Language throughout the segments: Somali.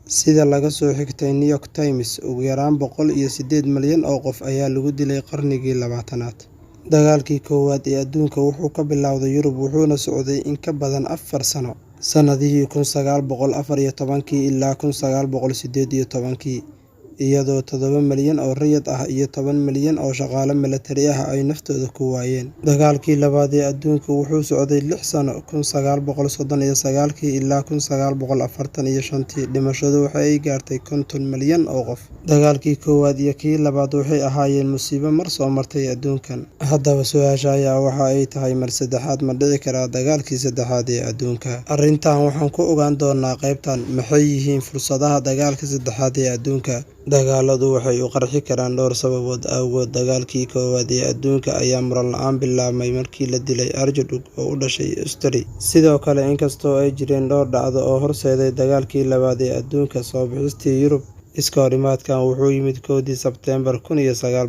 Sida laga soo xigtay New York Times, ugu yaraan 108 milyan oo qof ayaa lagu dilay qarnigii 20aad. Dagaalkii Koowaad ee Adduunka wuxuu ka bilowday Yurub wuxuuna socday in ka badan 4 sano, sannadihii 1914 ilaa 1918, iyadoo 7 milyan oo rayid ah iyo 10 milyan oo shaqaale milatari ah ay naftooda ku waayeen. Dagaalkii Labaad ee Adduunka wuxuu socday 6 sano, 1939 ilaa 1945, dhimashadu waxa ay gaartay 50 milyan oo qof. Dagaalkii Koowaad iyo kii Labaad waxay ahaayeen musiibo mar soo martay adduunkan. Haddaba su'aasha ayaa waxa ay tahay, mar saddexaad ma dhici karaa dagaalkii saddexaad ee adduunka? Arrintan waxaan ku ogaan doonaa qaybtan. Maxay yihiin fursadaha dagaalka saddexaad ee adduunka? Dagaalladu waxay u qarxi karaan dhowr sababood awgood. Dagaalkii Koowaad ee Adduunka ayaa muran la'aan bilaabmay markii la dilay Archduke oo u dhashay Austria. Sidoo kale, inkastoo ay jireen dhowr dhacdo oo horseeday dagaalkii Labaad ee Adduunka, soo bixistii Yurub, iskahorimaadkan wuxuu yimid 1 Sebteembar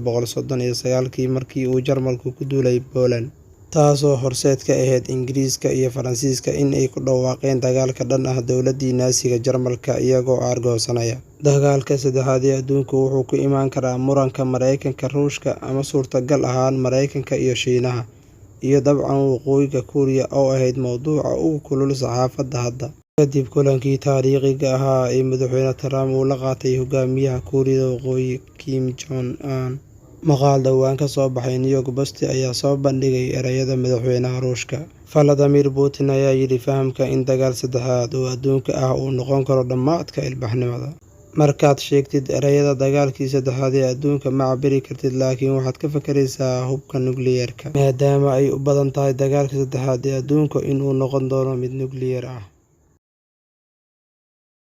1939 markii uu Jarmalku ku duulay Poland, taasoo horseed ka ahayd Ingiriiska iyo Faransiiska in ay ku dhawaaqeen dagaal ka dhan ah dowladdii Naasiga Jarmalka iyagoo aargoosanaya. Dagaalka saddexaad ee adduunka wuxuu ku imaan karaa muranka Mareykanka, Ruushka, ama suurtagal ahaan Mareykanka iyo Shiinaha, iyo dabcan Waqooyiga Kuuriya oo ahayd mowduuca ugu kulul saxaafadda hadda. Kadib kulankii taariikhiga ahaa ee madaxweyne Trump uu la qaatay hogaamiyaha Kuuriyada Waqooyi Kim Jong-un, maqaal dhowaan ka soo baxay New York Post ayaa soo bandhigay erayada madaxweynaha Ruushka Vladimir Putin ayaa yidhi fahamka in dagaal saddexaad oo adduunka ah uu noqon karo dhammaadka ilbaxnimada. Markaad sheegtid erayada dagaalkii saddexaad ee adduunka ma cabiri kartid, laakiin waxaad ka fakaraysaa hubka nukliyeerka, maadaama ay u badan tahay dagaalka saddexaad ee adduunka in uu noqon doono mid nukliyeer ah.